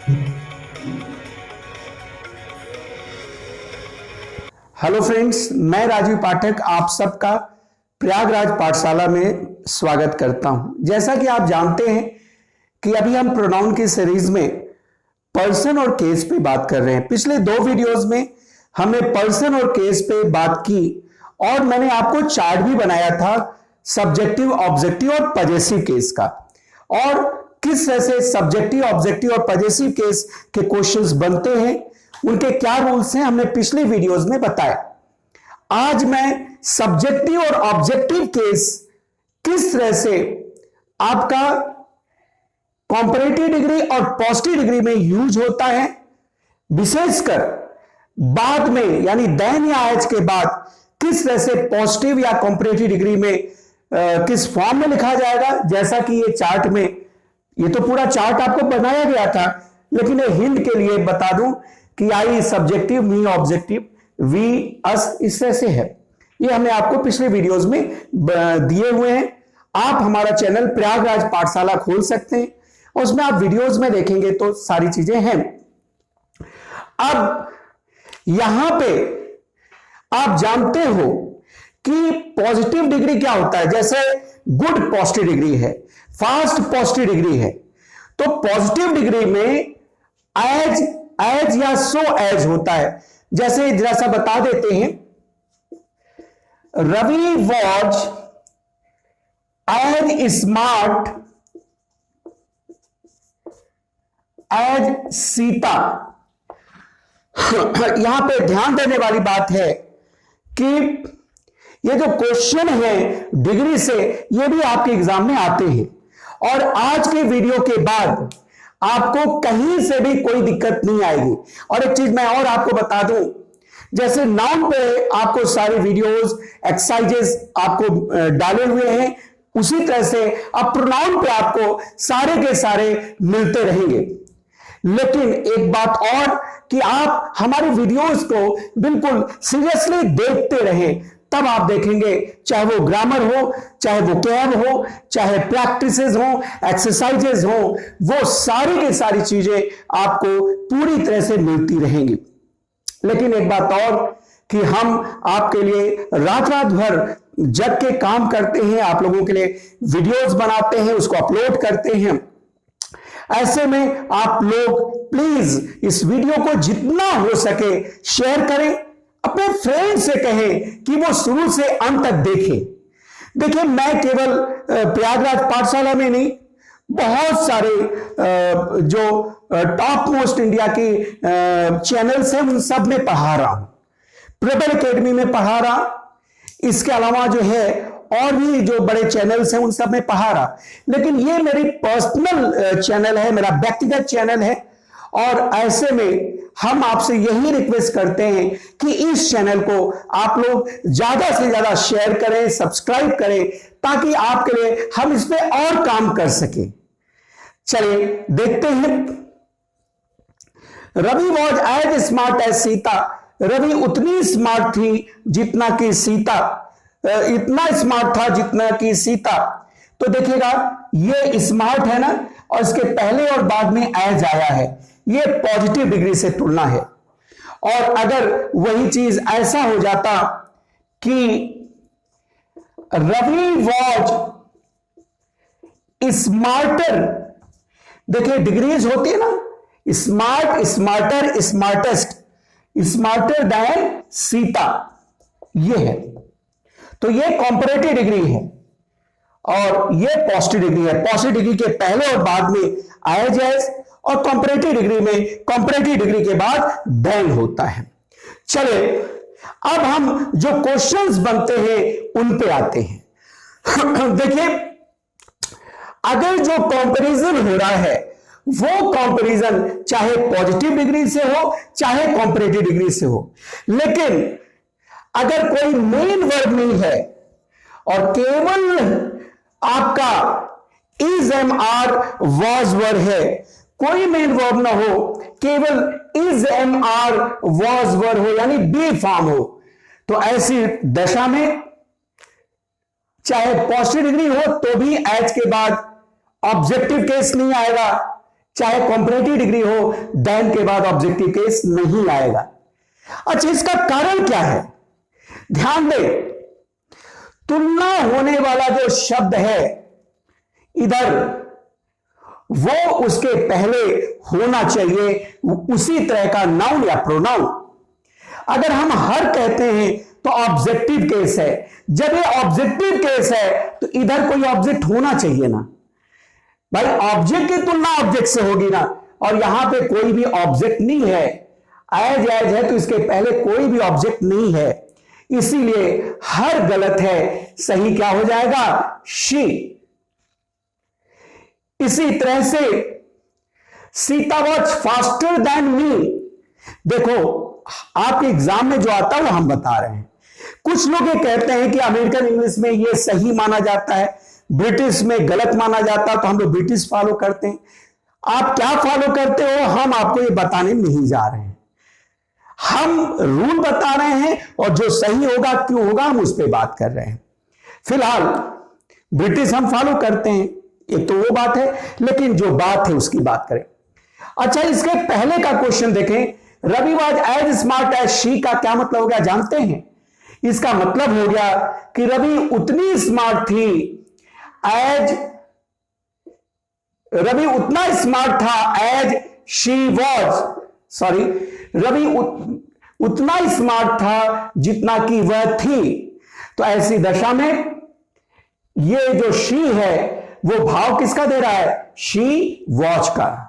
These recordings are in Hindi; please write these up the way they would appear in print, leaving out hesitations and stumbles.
हेलो फ्रेंड्स, मैं राजीव पाठक आप सबका प्रयागराज पाठशाला में स्वागत करता हूं। जैसा कि आप जानते हैं कि अभी हम प्रोनाउन की सीरीज में पर्सन और केस पे बात कर रहे हैं। पिछले 2 वीडियोस में हमने पर्सन और केस पे बात की और मैंने आपको चार्ट भी बनाया था सब्जेक्टिव, ऑब्जेक्टिव और पजेसिव केस का, और किस तरह से सब्जेक्टिव, ऑब्जेक्टिव और पजेसिव केस के क्वेश्चंस बनते हैं, उनके क्या रूल्स हैं, हमने पिछले वीडियोस में बताया। आज मैं सब्जेक्टिव और ऑब्जेक्टिव केस किस तरह से आपका कंपैरेटिव डिग्री और पॉजिटिव डिग्री में यूज होता है, विशेषकर बाद में यानी देन या एज के बाद किस तरह से पॉजिटिव या कंपैरेटिव डिग्री में किस फॉर्म में लिखा जाएगा। जैसा कि ये चार्ट में, ये तो पूरा चार्ट आपको बनाया गया था, लेकिन ये हिंट के लिए बता दूं कि I subjective, me objective, we us, इस तरह से है। ये हमने आपको पिछले वीडियोस में दिए हुए हैं। आप हमारा चैनल प्रयागराज पाठशाला खोल सकते हैं और उसमें आप वीडियोस में देखेंगे तो सारी चीजें हैं। अब यहां पे आप जानते हो कि पॉजिटिव डिग्री क्या होता है। जैसे गुड पॉजिटिव डिग्री है, फास्ट पॉजिटिव डिग्री है, तो पॉजिटिव डिग्री में एज या सो एज होता है। जैसे जरा सा बता देते हैं, Ravi was as smart as Sita. यहां पे ध्यान देने वाली बात है कि ये जो क्वेश्चन है डिग्री से, ये भी आपके एग्जाम में आते हैं, और आज के वीडियो के बाद आपको कहीं से भी कोई दिक्कत नहीं आएगी। और एक चीज मैं और आपको बता दूं, जैसे नाउन पे आपको सारे वीडियोस, एक्सरसाइजेस आपको डाले हुए हैं, उसी तरह से अब प्रोनाउन पे आपको सारे के सारे मिलते रहेंगे। लेकिन एक बात और कि आप हमारे वीडियोस को बिल्कुल सीरियसली देखते रहें, तब आप देखेंगे, चाहे वो ग्रामर हो, चाहे वो कैब हो, चाहे प्रैक्टिसेस हो, एक्सरसाइजेस हो, वो सारी की सारी चीजें आपको पूरी तरह से मिलती रहेंगी। लेकिन एक बात और कि हम आपके लिए रात रात भर जग के काम करते हैं, आप लोगों के लिए वीडियोस बनाते हैं, उसको अपलोड करते हैं। ऐसे में आप लोग प्लीज इस वीडियो को जितना हो सके शेयर करें, अपने फ्रेंड से कहें कि वो शुरू से अंत तक देखें। देखिए, मैं केवल प्रयागराज पाठशाला में नहीं, बहुत सारे जो टॉप मोस्ट इंडिया की चैनल्स हैं उन सब में पढ़ा रहा हूं, प्रबल एकेडमी में पढ़ा रहा, इसके अलावा जो है और भी जो बड़े चैनल्स हैं उन सब में पढ़ा रहा। लेकिन ये मेरी पर्सनल चैनल है, मेरा व्यक्तिगत चैनल है, और ऐसे में हम आपसे यही रिक्वेस्ट करते हैं कि इस चैनल को आप लोग ज्यादा से ज्यादा शेयर करें, सब्सक्राइब करें, ताकि आपके लिए हम इस पे और काम कर सकें। चलिए देखते हैं। Ravi was as smart as Sita. Ravi उतनी स्मार्ट थी जितना कि सीता, इतना स्मार्ट था जितना कि सीता। तो देखिएगा, ये स्मार्ट है ना, और इसके पहले और बाद में एज आया है, ये पॉजिटिव डिग्री से तुलना है। और अगर वही चीज ऐसा हो जाता कि रवि वॉज स्मार्टर, देखिए डिग्रीज होती है ना, smart, smarter, smartest, smarter than Sita, ये है। तो ये कंपैरेटिव डिग्री है और ये पॉजिटिव डिग्री है। पॉजिटिव डिग्री के पहले और बाद में एज, और कंपैरेटिव डिग्री में कंपैरेटिव डिग्री के बाद देन होता है। चलिए, अब हम जो क्वेश्चंस बनते हैं उन पे आते हैं। देखिए, अगर जो कंपैरिजन हो रहा है वो कंपैरिजन चाहे पॉजिटिव डिग्री से हो चाहे कंपैरेटिव डिग्री से हो, लेकिन अगर कोई मेन वर्ब नहीं है और केवल आपका is, am, are, was verb है, कोई मेन वर्ब ना हो, केवल is, am, are, was verb हो, यानी बी फॉर्म हो, तो ऐसी दशा में चाहे पॉजिटिव डिग्री हो तो भी एज के बाद ऑब्जेक्टिव केस नहीं आएगा, चाहे कॉम्परेटिव डिग्री हो, देन के बाद ऑब्जेक्टिव केस नहीं आएगा। अच्छा, इसका कारण क्या है? ध्यान दें, तुलना होने वाला जो शब्द है इधर, वो उसके पहले होना चाहिए उसी तरह का नाउन या प्रोनाउन। अगर हम हर कहते हैं तो ऑब्जेक्टिव केस है। जब ये ऑब्जेक्टिव केस है तो इधर कोई ऑब्जेक्ट होना चाहिए ना भाई, ऑब्जेक्ट की तुलना ऑब्जेक्ट से होगी ना, और यहां पे कोई भी ऑब्जेक्ट नहीं है। एज है तो इसके पहले कोई भी ऑब्जेक्ट नहीं है, इसीलिए हर गलत है। सही क्या हो जाएगा? शी। इसी तरह से Sita was faster than me. देखो, आपके एग्जाम में जो आता है वो हम बता रहे हैं। कुछ लोग ये कहते हैं कि अमेरिकन इंग्लिश में ये सही माना जाता है, ब्रिटिश में गलत माना जाता है, तो हम लोग ब्रिटिश फॉलो करते हैं। आप क्या फॉलो करते हो हम आपको ये बताने नहीं जा रहे हैं। हम रूल बता रहे हैं और जो सही होगा क्यों होगा हम उस पर बात कर रहे हैं। फिलहाल ब्रिटिश हम फॉलो करते हैं, एक तो वो बात है, लेकिन जो बात है उसकी बात करें। अच्छा, इसके पहले का क्वेश्चन देखें, Ravi was as smart as she का क्या मतलब हो गया जानते हैं? इसका मतलब हो गया कि रवि उतनी स्मार्ट थी एज, रवि उतना स्मार्ट था as she was, sorry, Ravi उतना स्मार्ट था जितना कि वह थी। तो ऐसी दशा में ये जो शी है वो भाव किसका दे रहा है? शी वॉच का।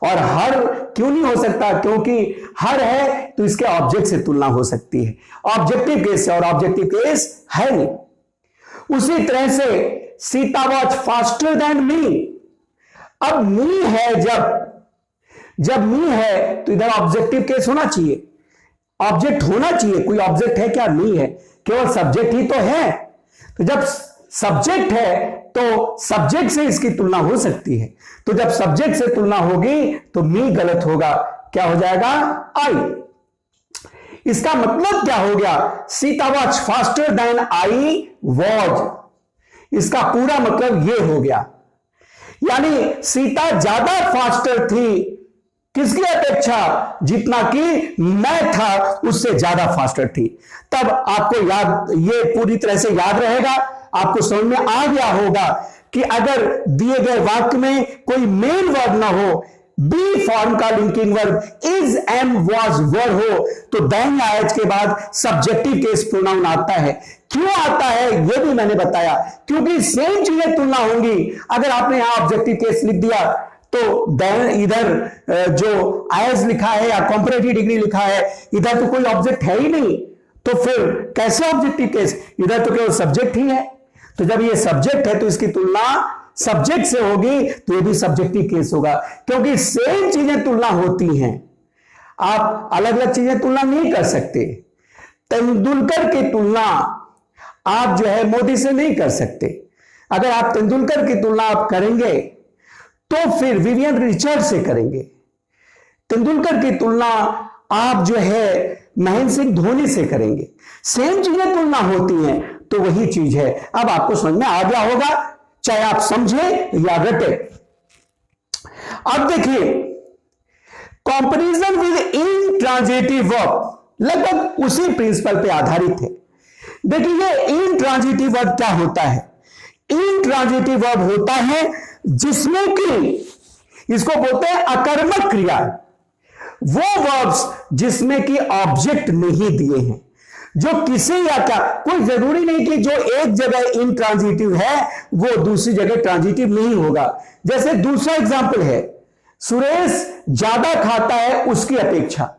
और हर क्यों नहीं हो सकता? क्योंकि हर है तो इसके ऑब्जेक्ट से तुलना हो सकती है, ऑब्जेक्टिव केस से, और ऑब्जेक्टिव केस है नहीं। उसी तरह से Sita was faster than me. अब मी है, जब मी है तो इधर ऑब्जेक्टिव केस होना चाहिए, ऑब्जेक्ट होना चाहिए। कोई ऑब्जेक्ट है क्या? नहीं है, केवल सब्जेक्ट ही तो है। तो जब सब्जेक्ट है तो सब्जेक्ट से इसकी तुलना हो सकती है। तो जब सब्जेक्ट से तुलना होगी तो मी गलत होगा, क्या हो जाएगा? आई। इसका मतलब क्या हो गया? Sita was faster than I was. इसका पूरा मतलब यह हो गया, यानी सीता ज्यादा फास्टर थी किसकी अपेक्षा? जितना कि मैं था उससे ज्यादा फास्टर थी। तब आपको याद, ये पूरी तरह से याद रहेगा, आपको समझ में आ गया होगा कि अगर दिए गए वाक्य में कोई मेन वर्ब ना हो, बी फॉर्म का linking verb is am was verb हो, तो देन या एज के बाद सब्जेक्टिव केस प्रोनाउन आता है। क्यों आता है यह भी मैंने बताया, क्योंकि सेम चीजें तुलना होंगी। अगर आपने यहां ऑब्जेक्टिव केस लिख दिया तो देन इधर जो एज लिखा है या कॉम्परेटिव डिग्री लिखा है, इधर तो कोई ऑब्जेक्ट है ही नहीं, तो फिर कैसे ऑब्जेक्टिव केस? इधर तो केवल सब्जेक्ट ही है। तो जब ये सब्जेक्ट है तो इसकी तुलना सब्जेक्ट से होगी, तो ये भी सब्जेक्टिव केस होगा, क्योंकि सेम चीजें तुलना होती हैं। आप अलग अलग चीजें तुलना नहीं कर सकते। तेंदुलकर की तुलना आप जो है मोदी से नहीं कर सकते। अगर आप तेंदुलकर की तुलना आप करेंगे तो फिर विवियन रिचर्ड से करेंगे। तेंदुलकर की तुलना आप जो है महेंद्र सिंह धोनी से करेंगे। सेम चीजें तुलना होती हैं, तो वही चीज है। अब आपको समझ में आ गया होगा, चाहे आप समझे या रटे। अब देखिए, कंपैरिजन विद इंट्रांजिटिव वर्ब लगभग उसी प्रिंसिपल पे आधारित है। देखिए, ये इंट्रांजिटिव वर्ब क्या होता है? इंट्रांजिटिव वर्ब होता है जिसमें कि इसको बोलते हैं अकर्मक क्रिया, वो वर्ब्स जिसमें कि ऑब्जेक्ट नहीं दिए हैं, जो किसी या क्या, कोई जरूरी नहीं कि जो एक जगह इंट्रांजिटिव है वो दूसरी जगह ट्रांजिटिव नहीं होगा। जैसे दूसरा एग्जांपल है, सुरेश ज्यादा खाता है उसकी अपेक्षा।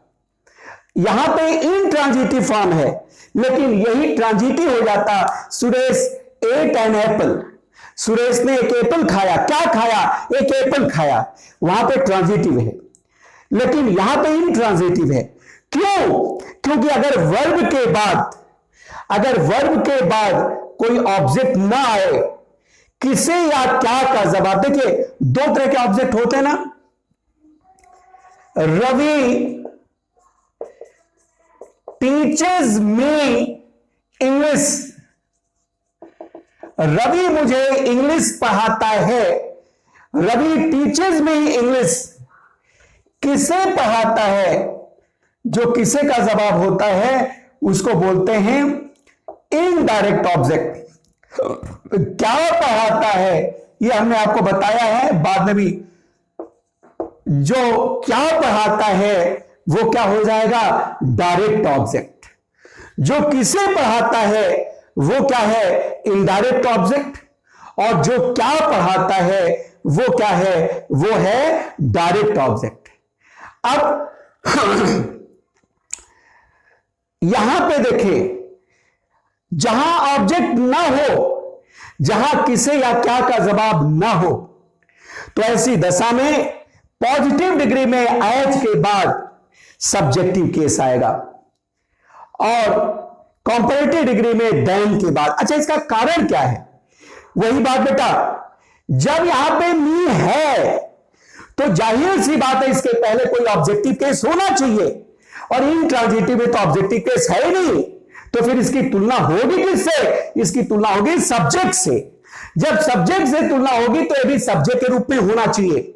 यहां पे इंट्रांजिटिव फॉर्म है, लेकिन यही ट्रांजिटिव हो जाता, Suresh ate an apple. Suresh ने एक एप्पल खाया। क्या खाया? एक एप्पल खाया। वहां पे ट्रांजिटिव है, लेकिन यहां पे इंट्रांजिटिव है। क्यों? क्योंकि अगर वर्ब के बाद कोई ऑब्जेक्ट ना आए, किसे या क्या का जवाब, देखिए दो तरह के ऑब्जेक्ट होते हैं ना। रवि टीचर्स मी इंग्लिश, रवि मुझे इंग्लिश पढ़ाता है। रवि टीचर्स मी इंग्लिश, किसे पढ़ाता है, जो किसे का जवाब होता है उसको बोलते हैं इनडायरेक्ट ऑब्जेक्ट। क्या पढ़ाता है ये हमने आपको बताया है, बाद में भी जो क्या पढ़ाता है वो क्या हो जाएगा, डायरेक्ट ऑब्जेक्ट। जो किसे पढ़ाता है वो क्या है, इनडायरेक्ट ऑब्जेक्ट, और जो क्या पढ़ाता है वो क्या है, वो है डायरेक्ट ऑब्जेक्ट। अब यहां पे देखिए, जहां ऑब्जेक्ट ना हो, जहां किसे या क्या का जवाब ना हो, तो ऐसी दशा में पॉजिटिव डिग्री में एज के बाद सब्जेक्टिव केस आएगा और कंपैरेटिव डिग्री में देन के बाद। अच्छा, इसका कारण क्या है? वही बात बेटा, जब यहां पे मी है तो जाहिर सी बात है इसके पहले कोई ऑब्जेक्टिव केस होना चाहिए, और इन ट्रांजिटिव में तो ऑब्जेक्टिव केस है ही नहीं, तो फिर इसकी तुलना होगी किससे? इसकी तुलना होगी सब्जेक्ट से। जब सब्जेक्ट से तुलना होगी तो ये भी सब्जेक्ट के रूप में होना चाहिए।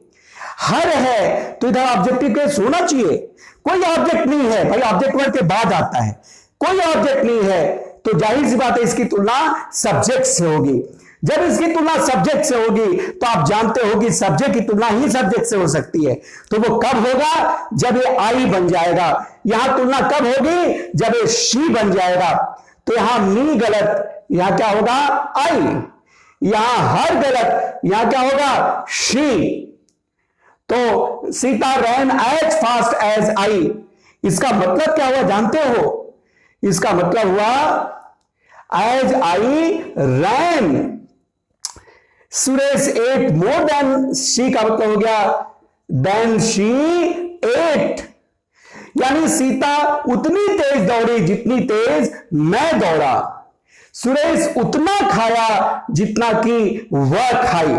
हर है तो इधर ऑब्जेक्टिव केस होना चाहिए। कोई ऑब्जेक्ट नहीं है भाई, ऑब्जेक्ट वर्ड के बाद आता है, कोई ऑब्जेक्ट नहीं है तो जाहिर सी बात है इसकी तुलना सब्जेक्ट से होगी। जब इसकी तुलना सब्जेक्ट से होगी तो आप जानते हो कि सब्जेक्ट की तुलना ही सब्जेक्ट से हो सकती है, तो वो कब होगा? जब ये आई बन जाएगा। यहां तुलना कब होगी? जब ये शी बन जाएगा। तो यहां मी गलत, यहां क्या होगा? आई। यहां हर गलत, यहां क्या होगा? शी। तो Sita ran as fast as I, इसका मतलब क्या हुआ जानते हो? इसका मतलब हुआ as I ran Suresh ate more than she, का मतलब हो गया देन शी एट, यानी सीता उतनी तेज दौड़ी जितनी तेज मैं दौड़ा। सुरेश उतना खाया जितना कि वह खाई।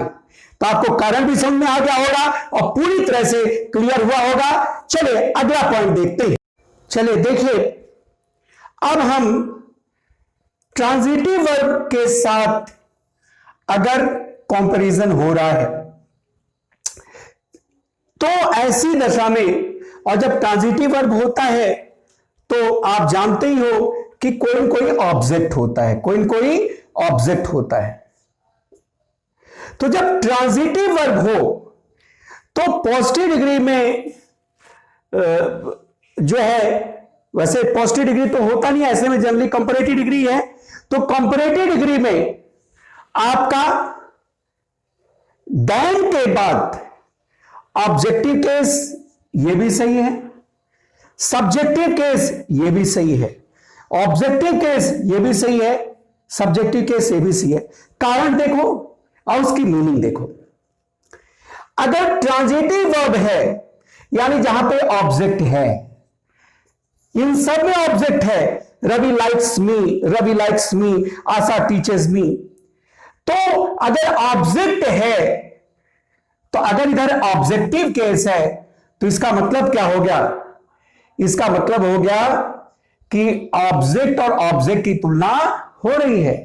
तो आपको कारण भी समझ में आ गया होगा और पूरी तरह से क्लियर हुआ होगा। चलिए अगला पॉइंट देखते हैं। चलिए देखिए, अब हम ट्रांजिटिव वर्ब के साथ अगर कंपैरिजन हो रहा है तो ऐसी दशा में, और जब ट्रांजिटिव वर्ब होता है तो आप जानते ही हो कि कोई न कोई ऑब्जेक्ट होता है, कोई न कोई ऑब्जेक्ट होता है। तो जब ट्रांजिटिव वर्ब हो तो पॉजिटिव डिग्री में जो है, वैसे पॉजिटिव डिग्री तो होता नहीं है, ऐसे में जनरली कंपैरेटिव डिग्री है। तो कंपैरेटिव डिग्री में आपका देन के बाद ऑब्जेक्टिव केस ये भी सही है, सब्जेक्टिव केस ये भी सही है, ऑब्जेक्टिव केस ये भी सही है, सब्जेक्टिव केस ये भी सही है। कारण देखो और उसकी मीनिंग देखो। अगर ट्रांजिटिव वर्ब है, यानी जहां पे ऑब्जेक्ट है, इन सब में ऑब्जेक्ट है, Ravi likes me, Ravi likes me, Asha teaches me, तो अगर ऑब्जेक्ट है, तो अगर इधर ऑब्जेक्टिव केस है तो इसका मतलब क्या हो गया? इसका मतलब हो गया कि ऑब्जेक्ट और ऑब्जेक्ट की तुलना हो रही है।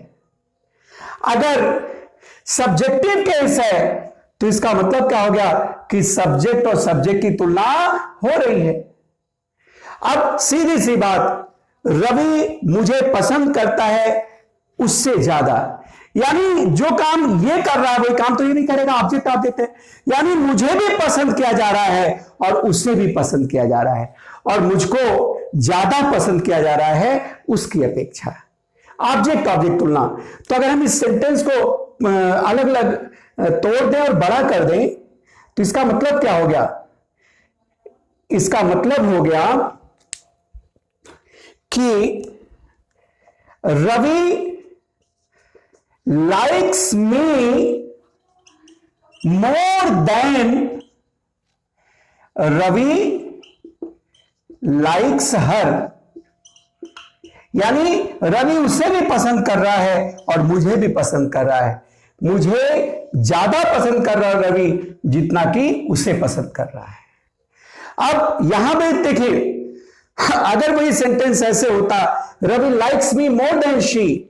अगर सब्जेक्टिव केस है तो इसका मतलब क्या हो गया कि सब्जेक्ट और सब्जेक्ट की तुलना हो रही है। अब सीधी सी बात, रवि मुझे पसंद करता है उससे ज्यादा, यानी जो काम ये कर रहा है वही काम तो ये नहीं करेगा, ऑब्जेक्ट ऑब्जेक्ट है, यानी मुझे भी पसंद किया जा रहा है और उससे भी पसंद किया जा रहा है, और मुझको ज्यादा पसंद किया जा रहा है उसकी अपेक्षा। ऑब्जेक्ट ऑब्जेक्ट तुलना। तो अगर हम इस सेंटेंस को अलग अलग तोड़ दें और बड़ा कर दें तो इसका मतलब क्या हो गया? इसका मतलब हो गया कि Ravi likes me more than Ravi likes her, यानी रवि उसे भी पसंद कर रहा है और मुझे भी पसंद कर रहा है। मुझे ज्यादा पसंद कर रहा है रवि जितना कि उसे पसंद कर रहा है। अब यहां पे देखिए, अगर वही सेंटेंस ऐसे होता, Ravi likes me more than she,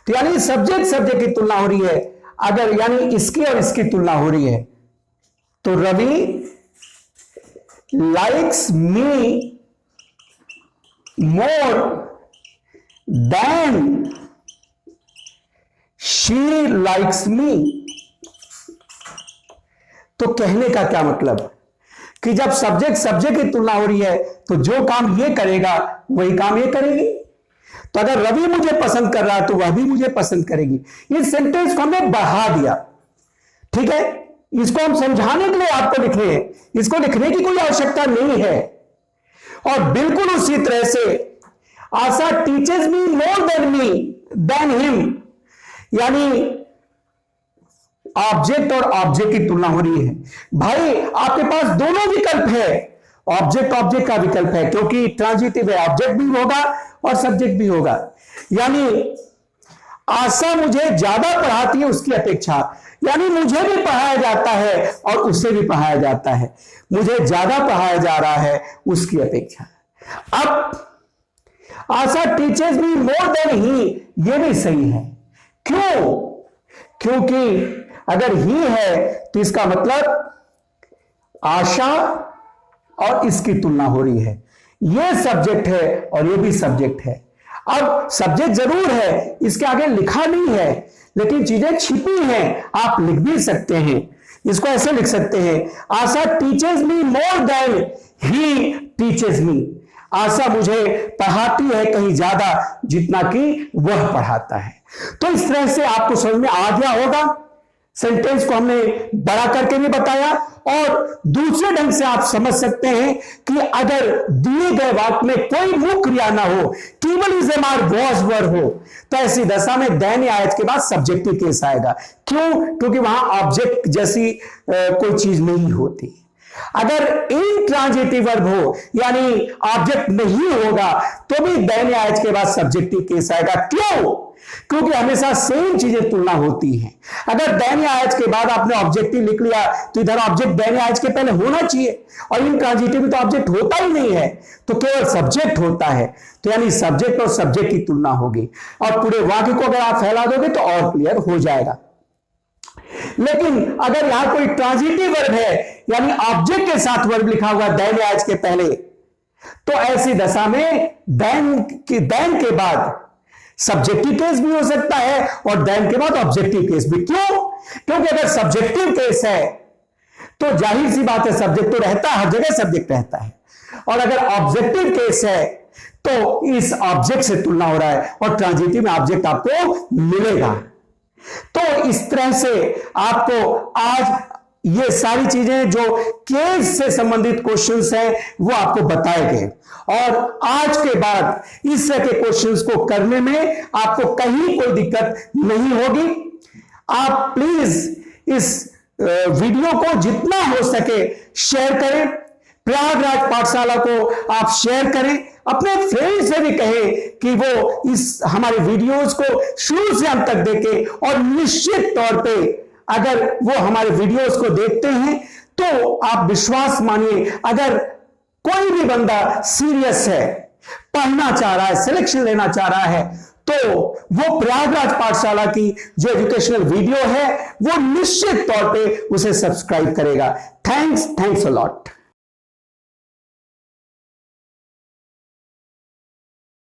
तो यानी सब्जेक्ट सब्जेक्ट की तुलना हो रही है। अगर यानी इसकी और इसकी तुलना हो रही है तो Ravi likes me more than she likes me। तो कहने का क्या मतलब कि जब सब्जेक्ट की तुलना हो रही है तो जो काम ये करेगा वही काम ये करेगी। तो अगर रवि मुझे पसंद कर रहा है तो वह भी मुझे पसंद करेगी। इस सेंटेंस को हमने बढ़ा दिया, ठीक है। इसको हम समझाने के लिए आपको लिख रहे हैं, इसको लिखने की कोई आवश्यकता नहीं है। और बिल्कुल उसी तरह से आशा teaches me more than him, यानी ऑब्जेक्ट और ऑब्जेक्ट की तुलना हो रही है। भाई आपके पास दोनों विकल्प है, ऑब्जेक्ट का विकल्प है, क्योंकि ट्रांजिटिव है, ऑब्जेक्ट भी होगा और सब्जेक्ट भी होगा। यानी आशा मुझे ज्यादा पढ़ाती है उसकी अपेक्षा, यानी मुझे भी पढ़ाया जाता है और उसे भी पढ़ाया जाता है, मुझे ज्यादा पढ़ाया जा रहा है उसकी अपेक्षा। अब आशा टीचर्स भी मोर देन ही, यह भी सही है। क्यों? क्योंकि अगर ही है तो इसका मतलब आशा और इसकी तुलना हो रही है। यह सब्जेक्ट है और यह भी सब्जेक्ट है। अब सब्जेक्ट जरूर है, इसके आगे लिखा नहीं है, लेकिन चीजें छिपी हैं, आप लिख भी सकते हैं। इसको ऐसे लिख सकते हैं, Asha teaches me more than he teaches me. Asha मुझे पढ़ाती है कहीं ज्यादा जितना कि वह पढ़ाता है। तो इस तरह से आपको समझ में आ गया होगा। सेंटेंस को हमने बड़ा करके भी बताया और दूसरे ढंग से आप समझ सकते हैं कि अगर दिए गए वाक्य में कोई मुख्य क्रिया ना हो, केवल is am are was were हो, तो ऐसी दशा में दैन या एज के बाद सब्जेक्टिव केस आएगा। क्यों? क्योंकि वहां ऑब्जेक्ट जैसी कोई चीज नहीं होती। अगर इंट्रांजिटिव वर्ब हो यानी ऑब्जेक्ट नहीं होगा तो भी दैन या एज के बाद सब्जेक्टिव केस आएगा। क्यों? क्योंकि हमेशा सेम चीजें तुलना होती हैं। अगर दैन या एज के बाद आपने ऑब्जेक्टिव लिख लिया तो इधर ऑब्जेक्ट दैन या एज के पहले होना चाहिए, और इंट्रांजिटिव तो ऑब्जेक्ट होता ही नहीं है, तो केवल सब्जेक्ट होता है। तो यानी सब्जेक्ट और सब्जेक्ट की तुलना होगी, और पूरे वाक्य को अगर आप फैला दोगे तो और क्लियर हो जाएगा। लेकिन अगर यहां कोई ट्रांजिटिव वर्ब है यानी ऑब्जेक्ट के साथ वर्ब लिखा हुआ दैन या एज के पहले, तो ऐसी दशा में दैन के बाद सब्जेक्टिव केस भी हो सकता है और दैन के बाद ऑब्जेक्टिव केस भी। क्यों? क्योंकि अगर सब्जेक्टिव केस है तो जाहिर सी बात है सब्जेक्ट तो रहता है, हर जगह सब्जेक्ट रहता है, और अगर ऑब्जेक्टिव केस है तो इस ऑब्जेक्ट से तुलना हो रहा है और ट्रांजिटिव में ऑब्जेक्ट आपको मिलेगा। तो इस तरह से आपको आज ये सारी चीजें जो केस से संबंधित क्वेश्चंस हैं वो आपको बताए गए, और आज के बाद इस तरह के क्वेश्चंस को करने में आपको कहीं कोई दिक्कत नहीं होगी। आप प्लीज इस वीडियो को जितना हो सके शेयर करें, प्रयागराज पाठशाला को आप शेयर करें, अपने फ्रेंड से भी कहें कि वो इस हमारे वीडियोस को शुरू से अंत तक देखें, और निश्चित तौर पे अगर वो हमारे वीडियोस को देखते हैं तो आप विश्वास मानिए, अगर कोई भी बंदा सीरियस है, पढ़ना चाह रहा है, सिलेक्शन लेना चाह रहा है, तो वो प्रयागराज पाठशाला की जो एजुकेशनल वीडियो है वो निश्चित तौर पे उसे सब्सक्राइब करेगा। Thanks a lot.